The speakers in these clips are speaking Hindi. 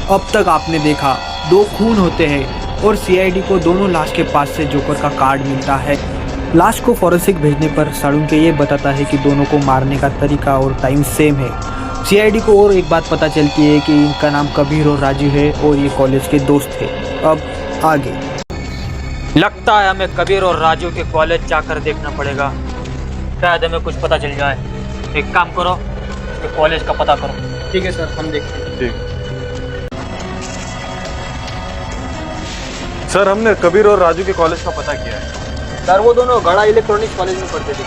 अब तक आपने देखा 2 खून होते हैं और सीआईडी को दोनों लाश के पास से जोकर का कार्ड मिलता है। लाश को फॉरेंसिक भेजने पर साळुंखे ये बताता है कि दोनों को मारने का तरीका और टाइम सेम है। सीआईडी को और एक बात पता चलती है कि इनका नाम कबीर और राजू है और ये कॉलेज के दोस्त थे। अब आगे लगता है हमें कबीर और राजू के कॉलेज जाकर देखना पड़ेगा, शायद हमें कुछ पता चल जाए। एक काम करो, इसके कॉलेज का पता करो। ठीक है सर, हम देखते हैं। ठीक सर, हमने कबीर और राजू के कॉलेज का पता किया है। सर वो दोनों गड़ा इलेक्ट्रॉनिक्स कॉलेज में पढ़ते थे।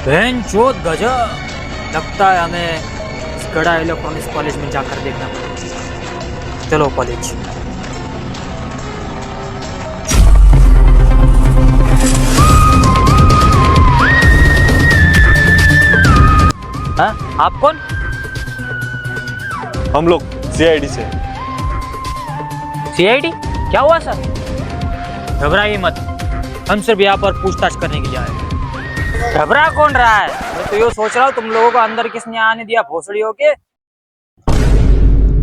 बहनचोद गजब, लगता है हमें इस गड़ा इलेक्ट्रॉनिक्स कॉलेज में जाकर देखना पड़ेगा। चलो कॉलेज। हाँ, आप कौन? हम लोग सीआईडी से। सीआईडी? क्या हुआ सर? घबराइए मत, हम सिर्फ यहाँ पर पूछताछ करने के लिए आए। घबरा कौन रहा है? मैं तो ये सोच रहा हूँ तुम लोगों को अंदर किसने आने दिया भोसड़ियों के।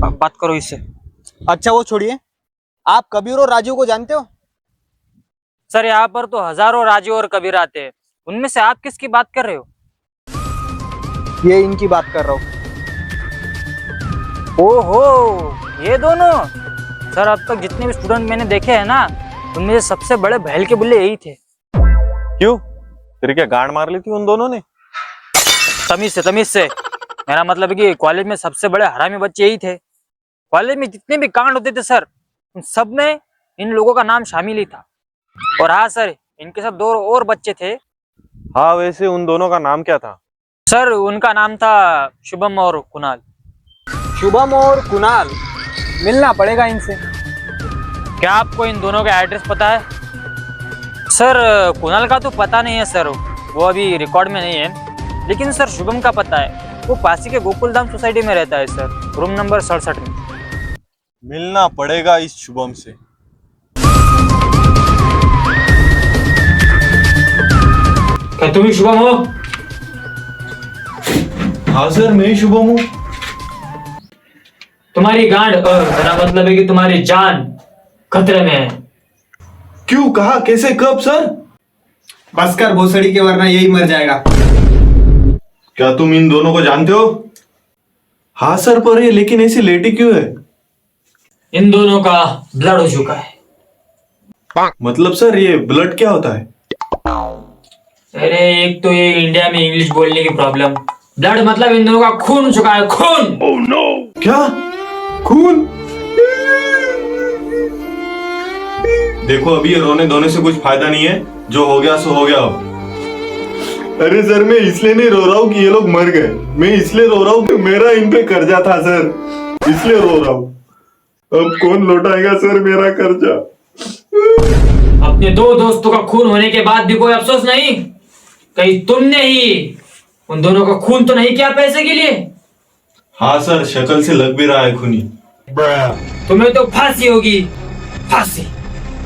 बात करो इससे। अच्छा वो छोड़िए, आप कबीर और राजू को जानते हो? सर यहाँ पर तो हजारों राजू और कबीर आते हैं, उनमें से आप किसकी बात कर रहे हो? ये इनकी बात कर रहा हूँ। ओहो, ये दोनों? सर अब तक जितने भी स्टूडेंट मैंने देखे हैं ना, उनमें से सबसे बड़े भैल के बुल्ले यही थे। क्यों, तेरी क्या गांड मार ली थी उन दोनों ने? तमीज से मेरा मतलब है कि कॉलेज में सबसे बड़े हरामी बच्चे यही थे। कॉलेज में जितने भी कांड होते थे सर, उन सब में इन लोगों का नाम शामिल ही था। और हाँ सर, इनके साथ 2 और बच्चे थे। हाँ, वैसे उन दोनों का नाम क्या था? सर उनका नाम था शुभम और कुणाल। शुभम और कुणाल? मिलना पड़ेगा इनसे। क्या आपको इन दोनों का एड्रेस पता है? सर कुणाल का तो पता नहीं है सर, वो अभी रिकॉर्ड में नहीं है। लेकिन सर शुभम का पता है, वो पासी के गोकुलधाम सोसाइटी में रहता है सर, रूम नंबर 67 में। मिलना पड़ेगा इस शुभम से। क्या तुम ही शुभम हो? हाँ सर, मैं ही शुभम हूँ। तुम्हारी गांड मेरा मतलब है कि तुम्हारी जान खतरे में है। क्यों, कहा, कैसे, कब सर? बस कर भोसड़ी के, वरना यही मर जाएगा। क्या तुम इन दोनों को जानते हो? हाँ सर, पर ये लेकिन ऐसी लेटी क्यों है? इन दोनों का ब्लड हो चुका है। मतलब सर ये ब्लड क्या होता है? अरे एक तो ये इंडिया में इंग्लिश बोलने की प्रॉब्लम। ब्लड मतलब इन दोनों का खून हो चुका है, खून। Oh no! क्या? खून? देखो अभी ये रोने धोने से कुछ फायदा नहीं है, जो हो गया सो हो गया। अब अरे सर, मैं इसलिए नहीं रो रहा हूँ कि ये लोग मर गए, मैं इसलिए रो रहा हूँ कि मेरा इन पे कर्जा था सर, इसलिए रो रहा हूँ। अब कौन लौटाएगा सर मेरा कर्जा? अपने 2 दोस्तों का खून होने के बाद भी कोई अफसोस नहीं? कहीं तुमने ही उन दोनों का खून तो नहीं किया पैसे के लिए? हाँ सर, शक्ल से लग भी रहा है खूनी। तुम्हें तो फांसी होगी, फांसी।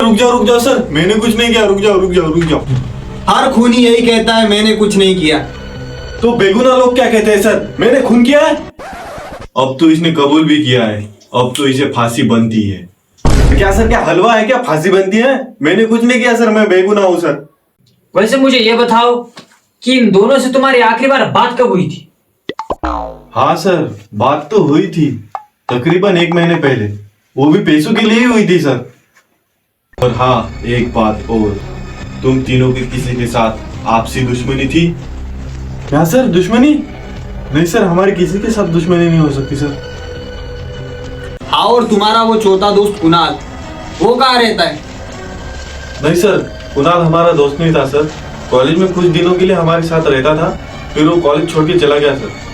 रुक जाओ सर, मैंने कुछ नहीं किया। रुक जाओ। हर खूनी यही कहता है, मैंने कुछ नहीं किया। तो बेगुनाह लोग क्या कहते हैं सर, मैंने खून किया है? अब तो इसने कबूल भी किया है, अब तो इसे फांसी बनती है। क्या सर, क्या हलवा है क्या, फांसी बनती है? मैंने कुछ नहीं किया सर, मैं बेगुनाह हूँ सर। वैसे मुझे ये बताओ कि इन दोनों से तुम्हारी आखिरी बार बात कब हुई थी? हाँ सर, बात तो हुई थी तकरीबन 1 महीने पहले, वो भी पैसों के लिए ही हुई थी सर। और हाँ, एक बात और, तुम तीनों की किसी के साथ आपसी दुश्मनी थी क्या सर? दुश्मनी नहीं सर, हमारी किसी के साथ दुश्मनी नहीं हो सकती सर। हाँ, और तुम्हारा वो चौथा दोस्त कुणाल, वो कहाँ रहता है? नहीं सर, कुणाल हमारा दोस्त नहीं था सर, कॉलेज में कुछ दिनों के लिए हमारे साथ रहता था, फिर वो कॉलेज छोड़ के चला गया सर।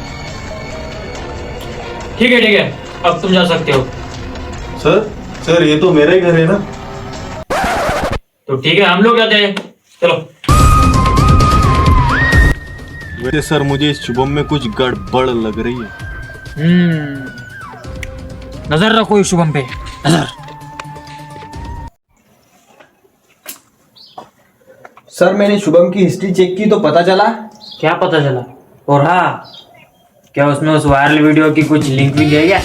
ठीक है, अब तुम जा सकते हो। सर ये तो मेरा ही घर है ना। तो ठीक है, हम लोग जाते हैं, चलो। वैसे सर मुझे इस शुभम में कुछ गड़बड़ लग रही है। नजर रखो इस शुभम पे, नजर। सर मैंने शुभम की हिस्ट्री चेक की तो पता चला। क्या पता चला? और हाँ, क्या उसमें उस वायरल वीडियो की कुछ लिंक भी है क्या?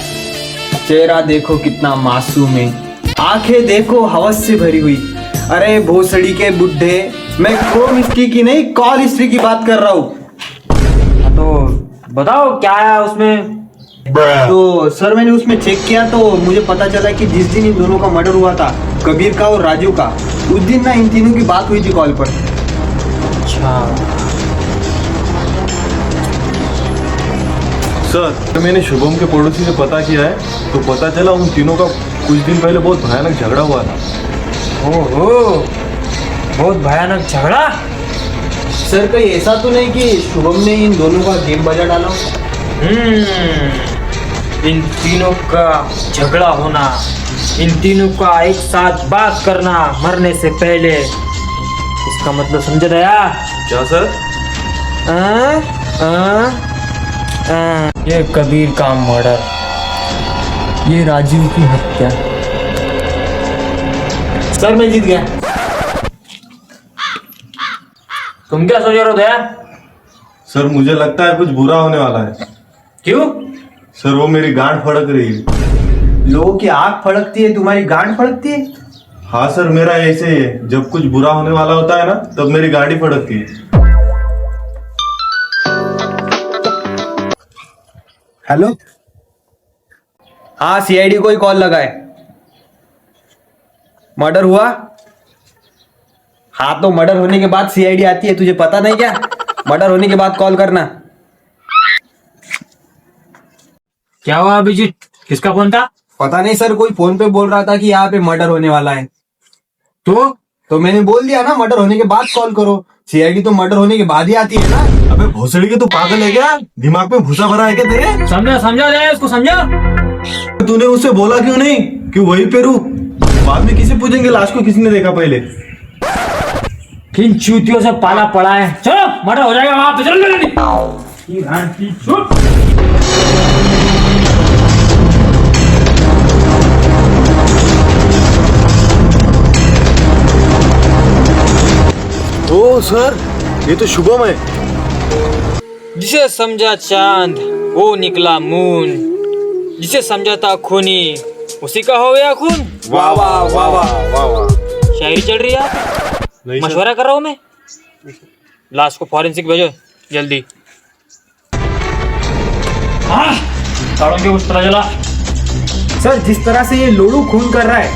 चेहरा देखो कितना मासूम है, आंखें देखो हवस से भरी हुई। अरे भोसड़ी के बुड्ढे, मैं क्रोम हिस्ट्री की नहीं कॉल हिस्ट्री की बात कर रहा हूँ। तो बताओ क्या है उसमें। तो सर मैंने उसमें चेक किया तो मुझे पता चला कि जिस दिन इन दोनों का मर्डर हुआ था, कबीर का और राजू का, उस दिन ना इन तीनों की बात हुई थी कॉल पर। अच्छा सर, तो मैंने शुभम के पड़ोसी से पता किया है तो पता चला उन तीनों का कुछ दिन पहले बहुत भयानक झगड़ा हुआ था। ओहो, बहुत भयानक झगड़ा। सर कहीं ऐसा तो नहीं कि शुभम ने इन दोनों का गेम बजा डाला? इन तीनों का झगड़ा होना, इन तीनों का एक साथ बात करना मरने से पहले, इसका मतलब समझ रहा? क्या सर? ये कबीर का मर्डर, ये राजीव की हत्या। सर मैं जीत गया। तुम क्या सोच रहे हो दया? सर मुझे लगता है कुछ बुरा होने वाला है। क्यों? सर वो मेरी गांड फड़क रही है। लोगों की आंख फड़कती है, तुम्हारी गांड फड़कती है? हाँ सर, मेरा ऐसे ही है, जब कुछ बुरा होने वाला होता है ना तब मेरी गाड़ी फड़कती है। हेलो, हाँ सीआईडी को ही कॉल लगाए। मर्डर हुआ? हाँ तो मर्डर होने के बाद सीआईडी आती है, तुझे पता नहीं क्या? मर्डर होने के बाद कॉल करना। क्या हुआ अभिजीत, किसका फोन था? पता नहीं सर, कोई फोन पे बोल रहा था कि यहाँ पे मर्डर होने वाला है। तो मैंने बोल दिया ना मर्डर होने के बाद कॉल करो। सीआईडी तो मर्डर होने के बाद ही आती है ना। अबे भोसड़ी के, तू पागल है क्या? दिमाग में भूसा भरा है क्या तेरे? समझा दे इसको, समझा। तूने उससे बोला क्यों नहीं कि वहीं पे रुक? बाद में किसे पूछेंगे लाश को किसने देखा पहले? किन चूतियों से पाला पड़ा है। चलो मर्डर हो जाएगा वहां पे, चलो। ओ सर, ये तो शुभम है। जिसे समझा चांद वो निकला मून, जिसे समझा था खूनी उसी का हो गया खून। वाह वाह वाह वाह वाह वाह। शायरी चल रही है, नहीं सर। मशवरा कर रहा हूँ मैं। लाश को फॉरेंसिक भेजो जल्दी। हाँ, तारों के उस तरह चला। सर जिस तरह से ये लोड़ू खून कर रहा है,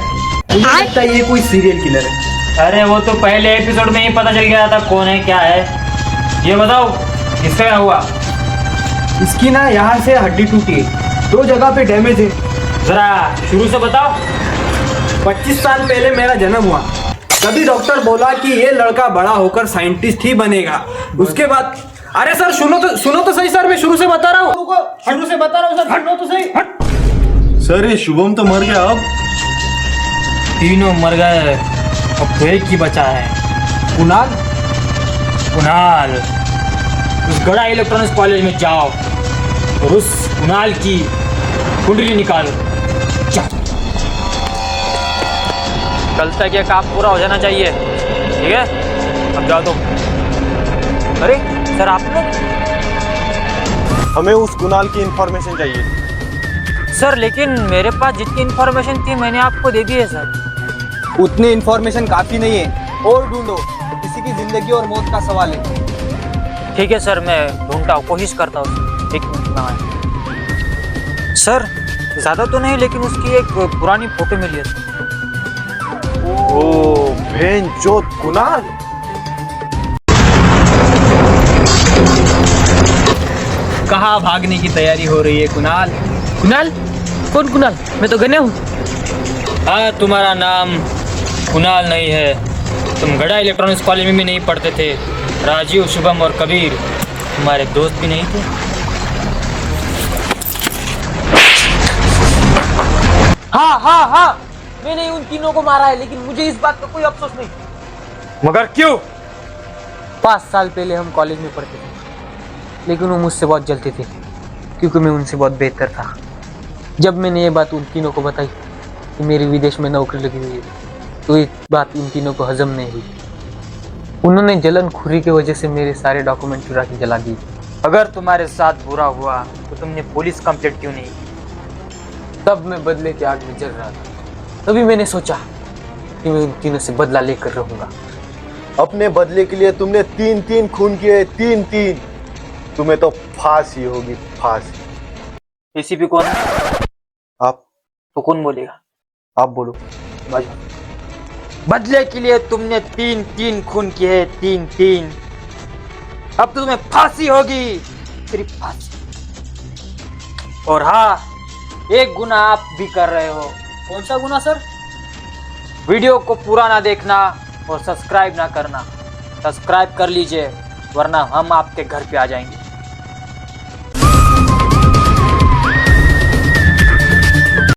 मुझे लगता है ये कोई सीरियल किलर है। अरे वो तो पहले एपिसोड में ही पता चल गया था कौन है क्या है। ये बताओ किससे क्या हुआ? इसकी ना यहाँ से हड्डी टूटी है, 2 जगह पे डैमेज है। जरा शुरू से बताओ। 25 साल पहले मेरा जन्म हुआ, तभी डॉक्टर बोला कि ये लड़का बड़ा होकर साइंटिस्ट ही बनेगा। उसके बाद अरे सर सुनो तो सही सर, मैं शुरू से बता रहा हूँ। शुरू से बता रहा हूँ सर, सुनो तो सही। सर ये शुभम तो मर गया, अब तीनों मर गए, अब एक ही बचा है। कुणाल उस गड़ा इलेक्ट्रॉनिक्स कॉलेज में जाओ और उस कुणाल की कुंडली निकालो। कल तक ये काम पूरा हो जाना चाहिए, ठीक है? अब जाओ तुम। अरे सर, आप लोग? हमें उस कुणाल की इंफॉर्मेशन चाहिए। सर लेकिन मेरे पास जितनी इंफॉर्मेशन थी मैंने आपको दे दी है सर। उतनी इंफॉर्मेशन काफी नहीं है, और ढूंढो, किसी की जिंदगी और मौत का सवाल है। ठीक है सर, मैं ढूंढता हूँ, कोशिश करता हूँ। एक मिनट में आया। सर ज़्यादा तो नहीं, लेकिन उसकी एक पुरानी फोटो मिली है। ओ भेंचोद कुणाल। कहाँ भागने की तैयारी हो रही है कुणाल? कुणाल? कौन कुणाल? मैं तो गने हूँ। हाँ, तुम्हारा नाम कुणाल नहीं है, तुम गड़ा इलेक्ट्रॉनिक्स कॉलेज में भी नहीं पढ़ते थे। राजीव, शुभम और कबीर तुम्हारे दोस्त भी नहीं थे। हाँ, मैंने उन तीनों को मारा है, लेकिन मुझे इस बात का कोई अफसोस नहीं। मगर क्यों? 5 साल पहले हम कॉलेज में पढ़ते थे, लेकिन वो मुझसे बहुत जलते थे क्योंकि मैं उनसे बहुत बेहतर था। जब मैंने ये बात उन तीनों को बताई कि मेरी विदेश में नौकरी लगी हुई है, तो ये बात उन तीनों को हजम नहीं हुई। उन्होंने जलनखोरी की वजह से मेरे सारे डॉक्यूमेंट चुरा के जला दिए। अगर तुम्हारे साथ बुरा हुआ तो तुमने पुलिस कंप्लेंट क्यों नहीं की? तब मैं बदले की आग में जल रहा था। तभी मैंने सोचा कि मैं उन तीनों से बदला लेकर रहूंगा। अपने बदले के लिए तुमने 3-3 खून किए, 3-3। तुम्हें तो फांसी होगी, फांसी। एसीपी कौन है? आप तो कौन बोलेगा? आप बोलो। बदले के लिए तुमने 3-3 खून किए, 3-3। अब तो तुम्हें फांसी होगी, सिर्फ फांसी। और हाँ, एक गुनाह आप भी कर रहे हो। कौन सा गुनाह सर? वीडियो को पूरा ना देखना और सब्सक्राइब ना करना। सब्सक्राइब कर लीजिए, वरना हम आपके घर पे आ जाएंगे।